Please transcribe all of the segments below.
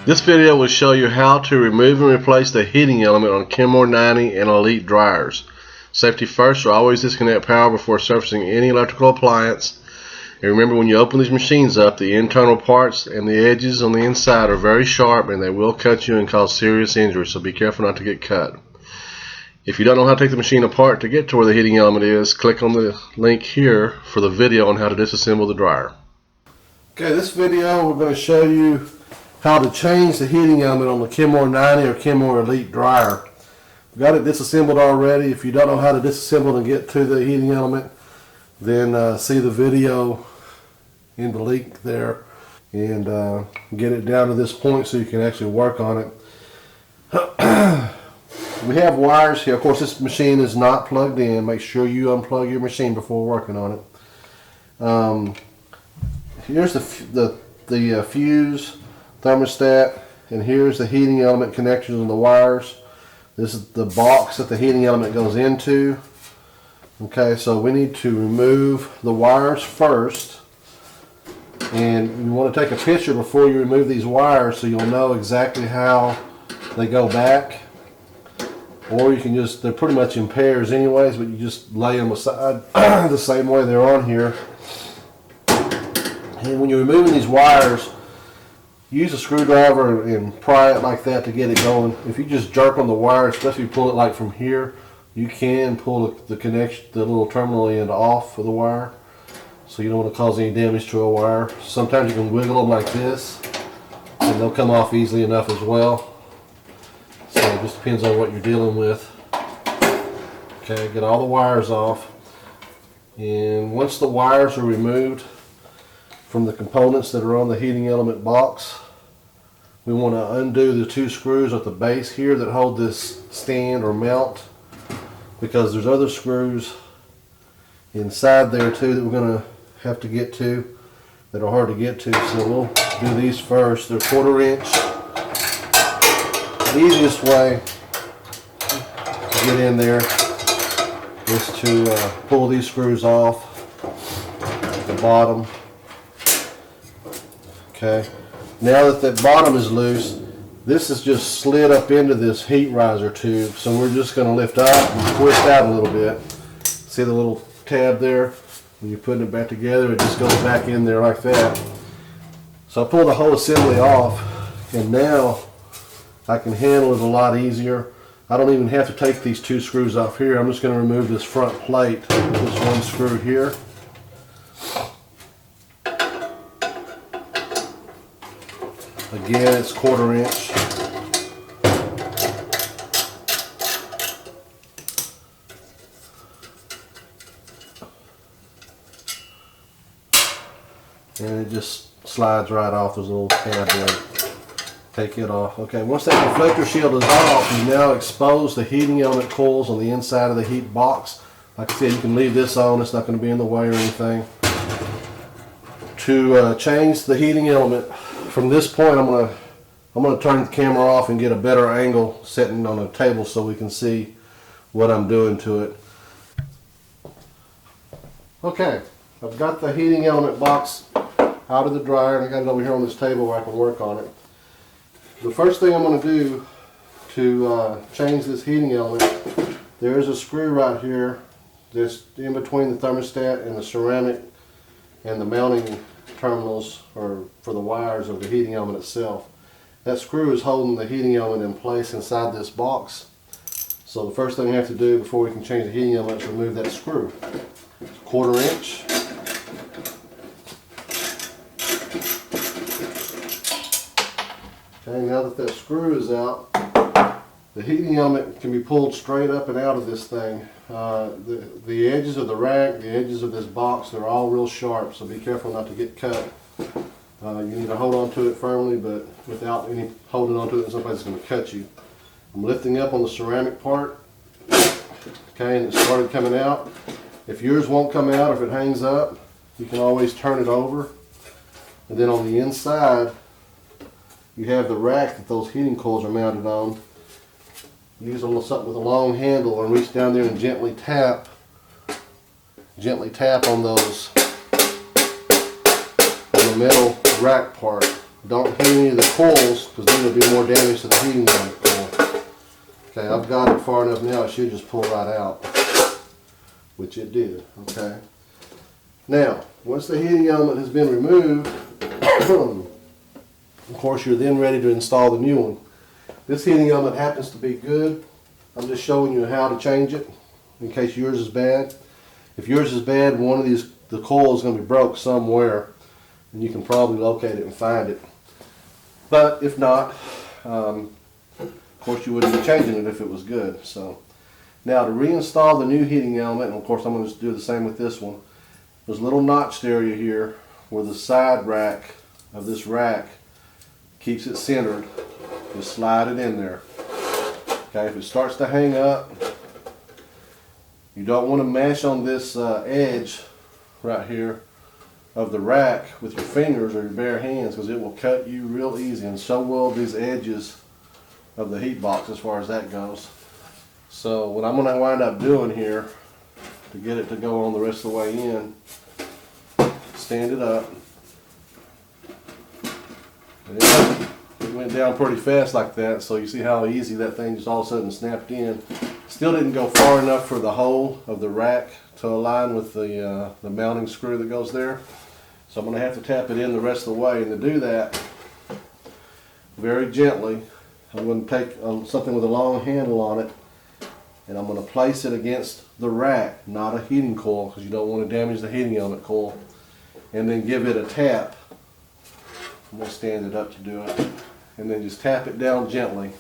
This video will show you how to remove and replace the heating element on Kenmore 90 and Elite Dryers. Safety first, always disconnect power before servicing any electrical appliance. And remember, when you open these machines up, the internal parts and the edges on the inside are very sharp and they will cut you and cause serious injury, so be careful not to get cut. If you don't know how to take the machine apart to get to where the heating element is, click on the link here for the video on how to disassemble the dryer. Okay, this video we're going to show you how to change the heating element on the Kenmore 90 or Kenmore Elite Dryer. We've got it disassembled already. If you don't know how to disassemble and get to the heating element, then see the video in the link there and get it down to this point so you can actually work on it. We have wires here. Of course, this machine is not plugged in. Make sure you unplug your machine before working on it. Here's the fuse, thermostat, and here's the heating element connections on the wires. This is the box that the heating element goes into. Okay, so we need to remove the wires first, and you want to take a picture before you remove these wires so you'll know exactly how they go back. Or you can just, they're pretty much in pairs anyways, but you just lay them aside the same way they're on here. And when you're removing these wires, use a screwdriver and pry it like that to get it going. If you just jerk on the wire, especially if you pull it like from here, you can pull the connection, the little terminal end off of the wire. So you don't want to cause any damage to a wire. Sometimes you can wiggle them like this and they'll come off easily enough as well. So it just depends on what you're dealing with. Okay, get all the wires off. And once the wires are removed from the components that are on the heating element box, we want to undo the two screws at the base here that hold this stand or mount, because there's other screws inside there too that we're going to have to get to that are hard to get to. So we'll do these first. They're 1/4 inch. The easiest way to get in there is to pull these screws off at the bottom. Okay, now that the bottom is loose, this is just slid up into this heat riser tube, so we're just going to lift up and twist out a little bit. See the little tab there? When you're putting it back together, it just goes back in there like that. So I pulled the whole assembly off, and now I can handle it a lot easier. I don't even have to take these two screws off here. I'm just going to remove this front plate, this one screw here. Again, it's 1/4 inch. And it just slides right off. There's a little tab there. Take it off. Okay, once that reflector shield is off, you now expose the heating element coils on the inside of the heat box. Like I said, you can leave this on. It's not going to be in the way or anything. To change the heating element, from this point I'm going to turn the camera off and get a better angle sitting on a table so we can see what I'm doing to it. Okay, I've got the heating element box out of the dryer and I got it over here on this table where I can work on it. The first thing I'm going to do to change this heating element, there's a screw right here that's in between the thermostat and the ceramic and the mounting terminals or for the wires of the heating element itself. That screw is holding the heating element in place inside this box. So the first thing we have to do before we can change the heating element is remove that screw. It's 1/4 inch. Okay, now that screw is out, the heating element can be pulled straight up and out of this thing. The edges of the rack, the edges of this box, they're all real sharp, so be careful not to get cut. You need to hold on to it firmly, but without any holding on to it, somebody's going to cut you. I'm lifting up on the ceramic part, okay, and it started coming out. If yours won't come out, if it hangs up, you can always turn it over. And then on the inside, you have the rack that those heating coils are mounted on. Use something with a long handle and reach down there and gently tap on those, on the metal rack part. Don't hit any of the coils, because then there'll be more damage to the heating element coil. Okay, I've got it far enough now, it should just pull right out, which it did. Okay. Now, once the heating element has been removed, of course you're then ready to install the new one. This heating element happens to be good. I'm just showing you how to change it in case yours is bad. If yours is bad, one of these, the coil is going to be broke somewhere, and you can probably locate it and find it. But if not, of course you wouldn't be changing it if it was good. So now to reinstall the new heating element, and of course I'm going to do the same with this one. There's a little notched area here where the side rack of this rack keeps it centered. Just slide it in there. Okay, if it starts to hang up, you don't want to mash on this edge right here of the rack with your fingers or your bare hands, because it will cut you real easy, and so will these edges of the heat box as far as that goes. So what I'm going to wind up doing here to get it to go on the rest of the way in, stand it up. It went down pretty fast like that, so you see how easy that thing just all of a sudden snapped in. Still didn't go far enough for the hole of the rack to align with the mounting screw that goes there. So I'm going to have to tap it in the rest of the way, and to do that, very gently, I'm going to take something with a long handle on it, and I'm going to place it against the rack, not a heating coil, because you don't want to damage the heating element coil, and then give it a tap. I'm going to stand it up to do it, and then just tap it down gently.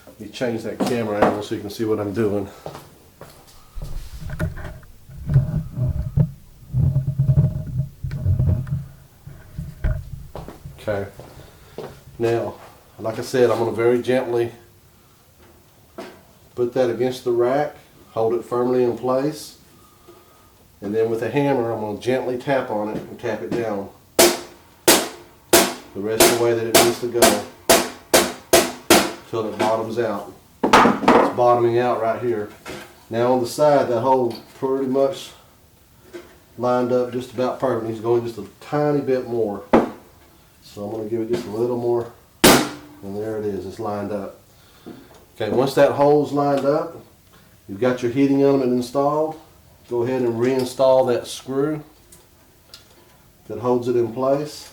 Let me change that camera angle so you can see what I'm doing. Okay, now, like I said, I'm going to very gently put that against the rack, hold it firmly in place, and then with a hammer I'm going to gently tap on it and tap it down the rest of the way that it needs to go until it bottoms out. It's bottoming out right here. Now on the side, that hole pretty much lined up just about perfect. It needs to go in just a tiny bit more. So I'm going to give it just a little more, and there it is, it's lined up. Okay, once that hole's lined up, you've got your heating element installed. Go ahead and reinstall that screw that holds it in place.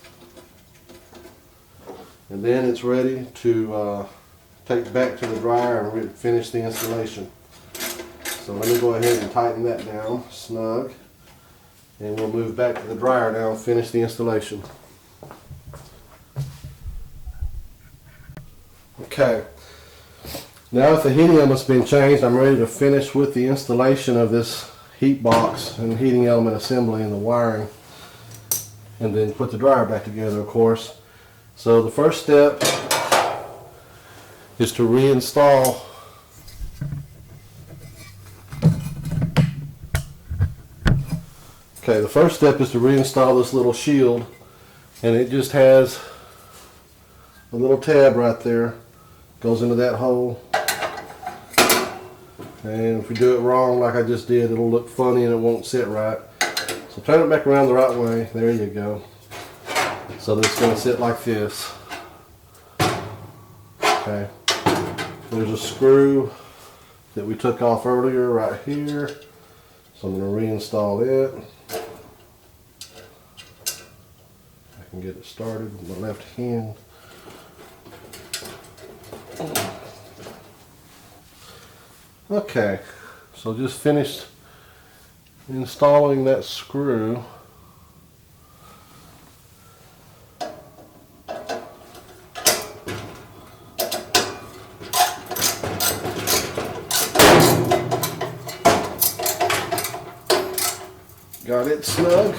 And then it's ready to take back to the dryer and finish the installation. So let me go ahead and tighten that down snug, and we'll move back to the dryer now and finish the installation. Okay, now that the heating element's been changed, I'm ready to finish with the installation of this heat box and heating element assembly and the wiring, and then put the dryer back together, of course. So the first step is to reinstall this little shield, and it just has a little tab right there, goes into that hole, and if you do it wrong like I just did, it'll look funny and it won't sit right. So turn it back around the right way, there you go. So that it's going to sit like this. Okay. There's a screw that we took off earlier right here. So I'm going to reinstall it. I can get it started with my left hand. Okay, so just finished installing that screw. Got it snug.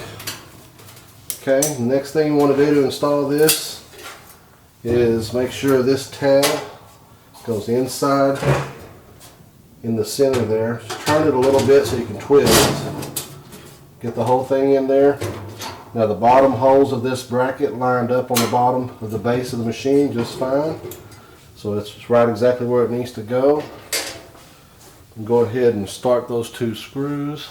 Okay, the next thing you want to do to install this is make sure this tab goes inside in the center there. Just turn it a little bit so you can twist. Get the whole thing in there. Now the bottom holes of this bracket lined up on the bottom of the base of the machine just fine. So it's right exactly where it needs to go. And go ahead and start those two screws.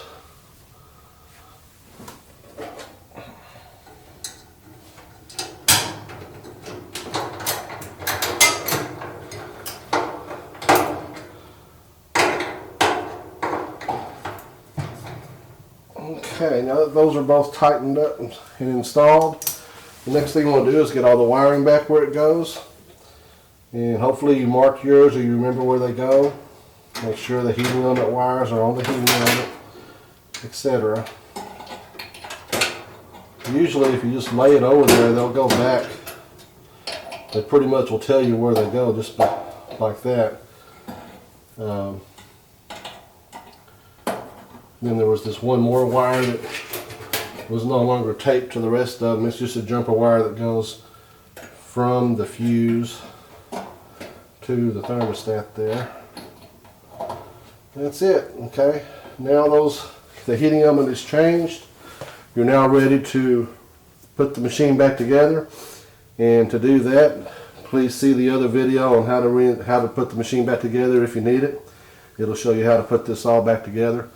Okay, now that those are both tightened up and installed, the next thing you want to do is get all the wiring back where it goes. And hopefully you marked yours or you remember where they go. Make sure the heating element wires are on the heating element, etc. Usually if you just lay it over there, they'll go back. They pretty much will tell you where they go just like that. Then there was this one more wire that was no longer taped to the rest of them. It's just a jumper wire that goes from the fuse to the thermostat there. That's it. Okay, now the heating element is changed. You're now ready to put the machine back together. And to do that, please see the other video on how to put the machine back together if you need it. It'll show you how to put this all back together.